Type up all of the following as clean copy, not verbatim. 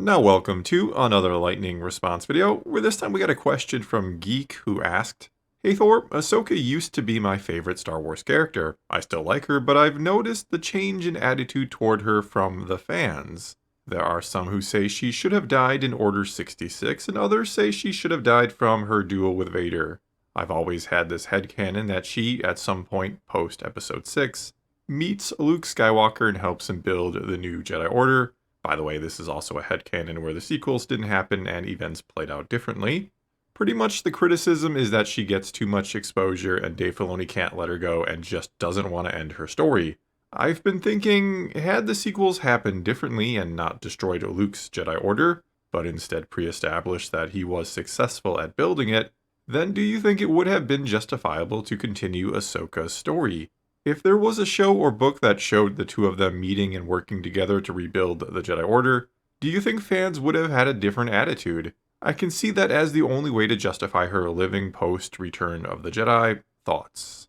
Now welcome to another lightning response video, where this time we got a question from Geek who asked, "Hey Thor, Ahsoka used to be my favorite Star Wars character. I still like her, but I've noticed the change in attitude toward her from the fans. There are some who say she should have died in Order 66, and others say she should have died from her duel with Vader. I've always had this headcanon that she, at some point post-Episode 6, meets Luke Skywalker and helps him build the new Jedi Order. By the way, this is also a headcanon where the sequels didn't happen and events played out differently. Pretty much the criticism is that she gets too much exposure and Dave Filoni can't let her go and just doesn't want to end her story. I've been thinking, had the sequels happened differently and not destroyed Luke's Jedi Order, but instead pre-established that he was successful at building it, then do you think it would have been justifiable to continue Ahsoka's story? If there was a show or book that showed the two of them meeting and working together to rebuild the Jedi Order, do you think fans would have had a different attitude? I can see that as the only way to justify her living post-Return of the Jedi. Thoughts?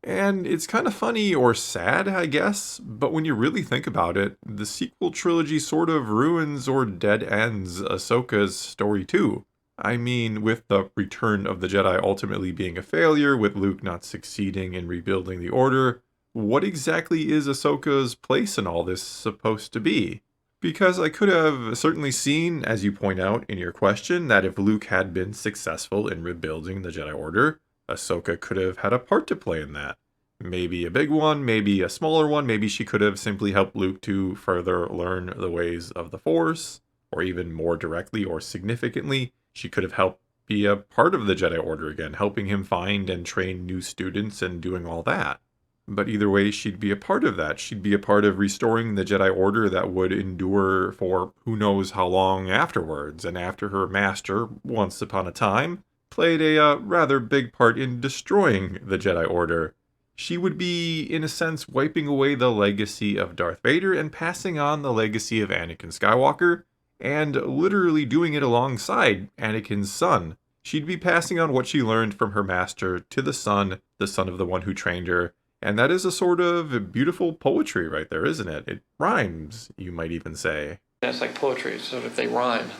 And it's kind of funny or sad, I guess, but when you really think about it, the sequel trilogy sort of ruins or dead ends Ahsoka's story too. I mean, with the Return of the Jedi ultimately being a failure, with Luke not succeeding in rebuilding the Order, what exactly is Ahsoka's place in all this supposed to be? Because I could have certainly seen, as you point out in your question, that if Luke had been successful in rebuilding the Jedi Order, Ahsoka could have had a part to play in that. Maybe a big one, maybe a smaller one, maybe she could have simply helped Luke to further learn the ways of the Force, or even more directly or significantly, she could have helped be a part of the Jedi Order again, helping him find and train new students and doing all that. But either way, she'd be a part of that. She'd be a part of restoring the Jedi Order that would endure for who knows how long afterwards, and after her master, once upon a time, played a rather big part in destroying the Jedi Order. She would be, in a sense, wiping away the legacy of Darth Vader and passing on the legacy of Anakin Skywalker, and literally doing it alongside Anakin's son. She'd be passing on what she learned from her master to the son of the one who trained her, and that is a sort of beautiful poetry right there, isn't it? It rhymes, you might even say. It's like poetry, sort of they rhyme.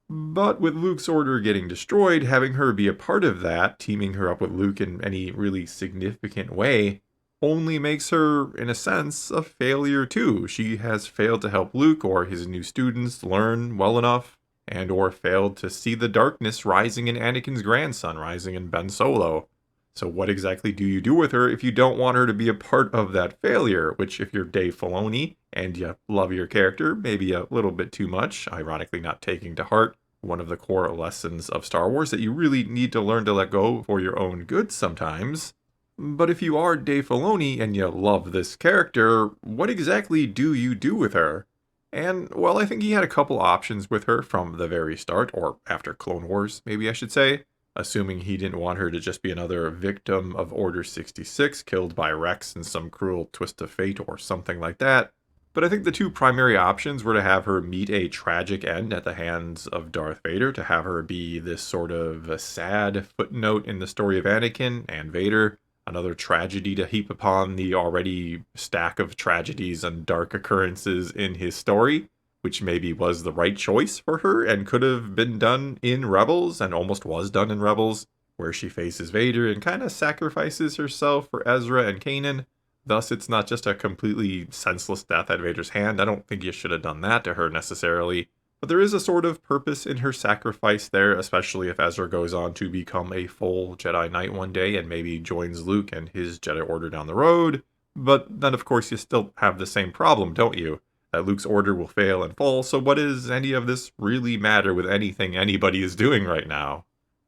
But with Luke's order getting destroyed, having her be a part of that, teaming her up with Luke in any really significant way, only makes her, in a sense, a failure too. She has failed to help Luke or his new students learn well enough, and or failed to see the darkness rising in Anakin's grandson, rising in Ben Solo. So what exactly do you do with her if you don't want her to be a part of that failure? Which, if you're Dave Filoni, and you love your character, maybe a little bit too much, ironically not taking to heart one of the core lessons of Star Wars that you really need to learn to let go for your own good sometimes. But if you are Dave Filoni and you love this character, what exactly do you do with her? And, well, I think he had a couple options with her from the very start, or after Clone Wars, maybe I should say, assuming he didn't want her to just be another victim of Order 66, killed by Rex in some cruel twist of fate or something like that. But I think the two primary options were to have her meet a tragic end at the hands of Darth Vader, to have her be this sort of a sad footnote in the story of Anakin and Vader, another tragedy to heap upon the already stack of tragedies and dark occurrences in his story, which maybe was the right choice for her and could have been done in Rebels, and almost was done in Rebels, where she faces Vader and kind of sacrifices herself for Ezra and Kanan. Thus, it's not just a completely senseless death at Vader's hand. I don't think you should have done that to her necessarily. But there is a sort of purpose in her sacrifice there, especially if Ezra goes on to become a full Jedi Knight one day and maybe joins Luke and his Jedi Order down the road. But then, of course, you still have the same problem, don't you? That Luke's order will fail and fall, so what does any of this really matter with anything anybody is doing right now?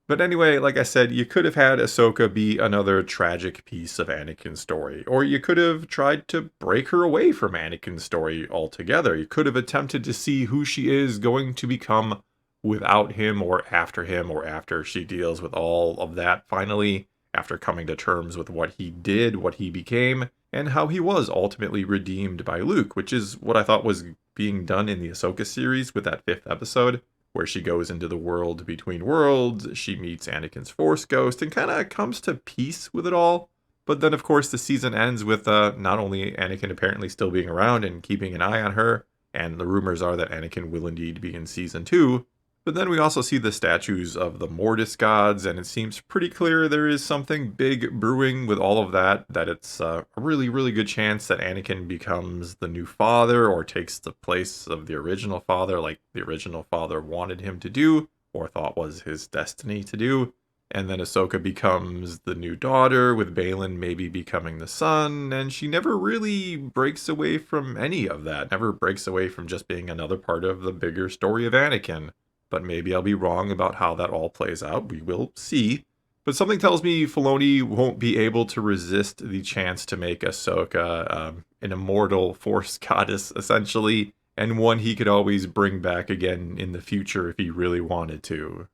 But anyway, like I said, you could have had Ahsoka be another tragic piece of Anakin's story, or you could have tried to break her away from Anakin's story altogether. You could have attempted to see who she is going to become without him or after she deals with all of that finally, after coming to terms with what he did, what he became, and how he was ultimately redeemed by Luke, which is what I thought was being done in the Ahsoka series with that 5th episode, where she goes into the world between worlds, she meets Anakin's Force Ghost, and kind of comes to peace with it all. But then, of course, the season ends with not only Anakin apparently still being around and keeping an eye on her, and the rumors are that Anakin will indeed be in Season 2. But then we also see the statues of the Mortis gods, and it seems pretty clear there is something big brewing with all of that, that it's a really, really good chance that Anakin becomes the new father or takes the place of the original father, like the original father wanted him to do, or thought was his destiny to do. And then Ahsoka becomes the new daughter, with Balin maybe becoming the son, and she never really breaks away from any of that, never breaks away from just being another part of the bigger story of Anakin. But maybe I'll be wrong about how that all plays out. We will see. But something tells me Filoni won't be able to resist the chance to make Ahsoka an immortal Force goddess, essentially, and one he could always bring back again in the future if he really wanted to.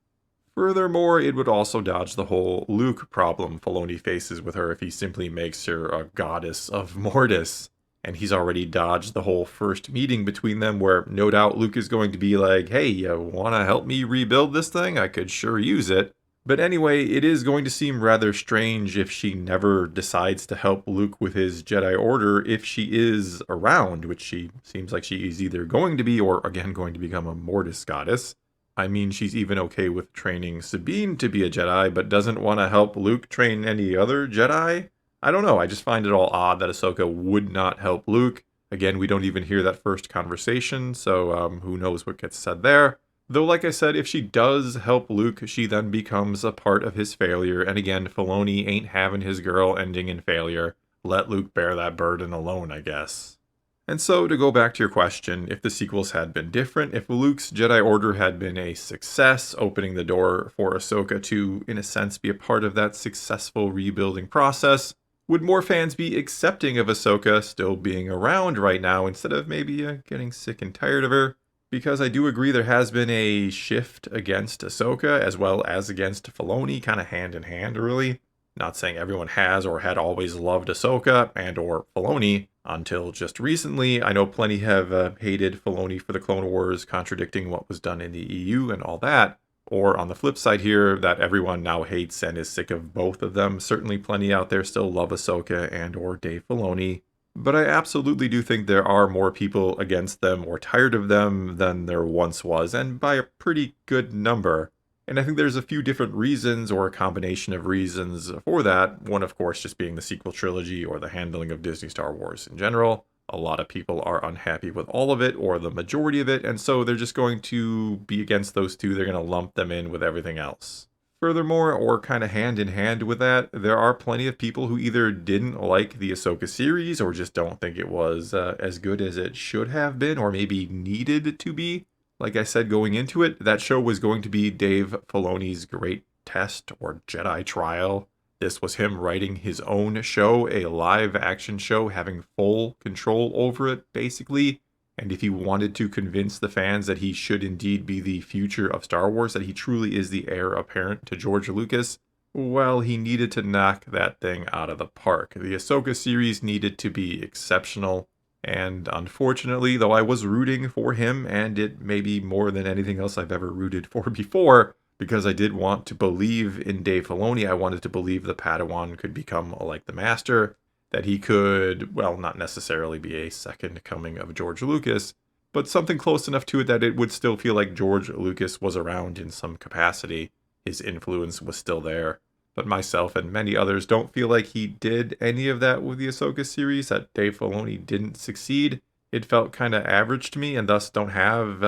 Furthermore, it would also dodge the whole Luke problem Filoni faces with her if he simply makes her a goddess of Mortis. And he's already dodged the whole first meeting between them, where no doubt Luke is going to be like, hey, you want to help me rebuild this thing? I could sure use it. But anyway, it is going to seem rather strange if she never decides to help Luke with his Jedi Order if she is around, which she seems like she is either going to be or, again, going to become a Mortis goddess. I mean, she's even okay with training Sabine to be a Jedi, but doesn't want to help Luke train any other Jedi? I don't know, I just find it all odd that Ahsoka would not help Luke. Again, we don't even hear that first conversation, so who knows what gets said there. Though, like I said, if she does help Luke, she then becomes a part of his failure, and again, Filoni ain't having his girl ending in failure. Let Luke bear that burden alone, I guess. And so, to go back to your question, if the sequels had been different, if Luke's Jedi Order had been a success, opening the door for Ahsoka to, in a sense, be a part of that successful rebuilding process, would more fans be accepting of Ahsoka still being around right now instead of maybe getting sick and tired of her? Because I do agree there has been a shift against Ahsoka as well as against Filoni, kind of hand in hand, really. Not saying everyone has or had always loved Ahsoka and or Filoni until just recently. I know plenty have hated Filoni for the Clone Wars, contradicting what was done in the EU and all that. Or on the flip side here, that everyone now hates and is sick of both of them. Certainly plenty out there still love Ahsoka and or Dave Filoni. But I absolutely do think there are more people against them or tired of them than there once was, and by a pretty good number. And I think there's a few different reasons or a combination of reasons for that. One, of course, just being the sequel trilogy or the handling of Disney Star Wars in general. A lot of people are unhappy with all of it or the majority of it, and so they're just going to be against those two. They're going to lump them in with everything else. Furthermore, or kind of hand in hand with that, there are plenty of people who either didn't like the Ahsoka series or just don't think it was as good as it should have been or maybe needed to be. Like I said going into it, that show was going to be Dave Filoni's great test or Jedi trial. This was him writing his own show, a live action show, having full control over it, basically. And if he wanted to convince the fans that he should indeed be the future of Star Wars, that he truly is the heir apparent to George Lucas, well, he needed to knock that thing out of the park. The Ahsoka series needed to be exceptional. And unfortunately, though I was rooting for him, and it may be more than anything else I've ever rooted for before, because I did want to believe in Dave Filoni, I wanted to believe the Padawan could become like the Master, that he could, well, not necessarily be a second coming of George Lucas, but something close enough to it that it would still feel like George Lucas was around in some capacity. His influence was still there. But myself and many others don't feel like he did any of that with the Ahsoka series, that Dave Filoni didn't succeed. It felt kind of average to me, and thus don't have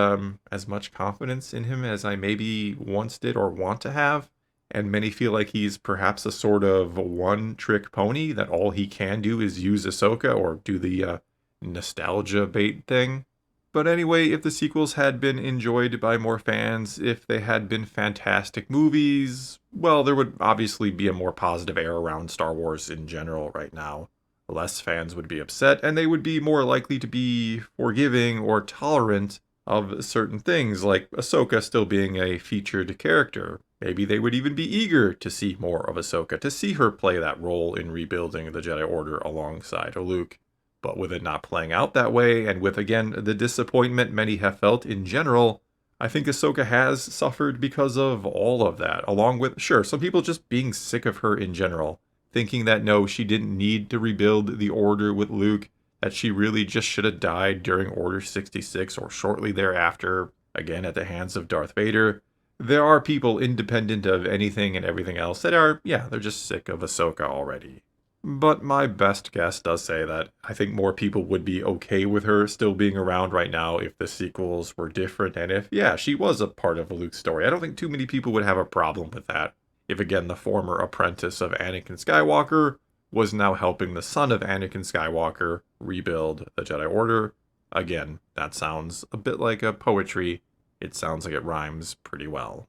as much confidence in him as I maybe once did or want to have. And many feel like he's perhaps a sort of one-trick pony, that all he can do is use Ahsoka or do the nostalgia bait thing. But anyway, if the sequels had been enjoyed by more fans, if they had been fantastic movies, well, there would obviously be a more positive air around Star Wars in general right now. Less fans would be upset, and they would be more likely to be forgiving or tolerant of certain things, like Ahsoka still being a featured character. Maybe they would even be eager to see more of Ahsoka, to see her play that role in rebuilding the Jedi Order alongside Luke. But with it not playing out that way, and with, again, the disappointment many have felt in general, I think Ahsoka has suffered because of all of that, along with, sure, some people just being sick of her in general, thinking that no, she didn't need to rebuild the Order with Luke, that she really just should have died during Order 66 or shortly thereafter, again at the hands of Darth Vader. There are people independent of anything and everything else that are, yeah, they're just sick of Ahsoka already. But my best guess does say that I think more people would be okay with her still being around right now if the sequels were different and if, yeah, she was a part of Luke's story. I don't think too many people would have a problem with that. If, again, the former apprentice of Anakin Skywalker was now helping the son of Anakin Skywalker rebuild the Jedi Order. Again, that sounds a bit like a poetry. It sounds like it rhymes pretty well.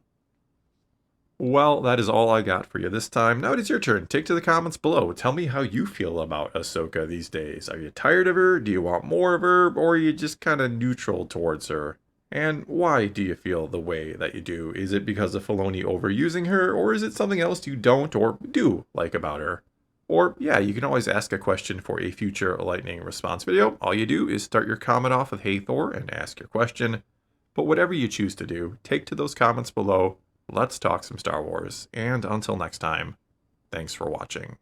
Well, that is all I got for you this time. Now it is your turn. Take to the comments below. Tell me how you feel about Ahsoka these days. Are you tired of her? Do you want more of her? Or are you just kind of neutral towards her? And why do you feel the way that you do? Is it because of Filoni overusing her? Or is it something else you don't or do like about her? Or, yeah, you can always ask a question for a future lightning response video. All you do is start your comment off with "Hey Thor" and ask your question. But whatever you choose to do, take to those comments below. Let's talk some Star Wars, and until next time, thanks for watching.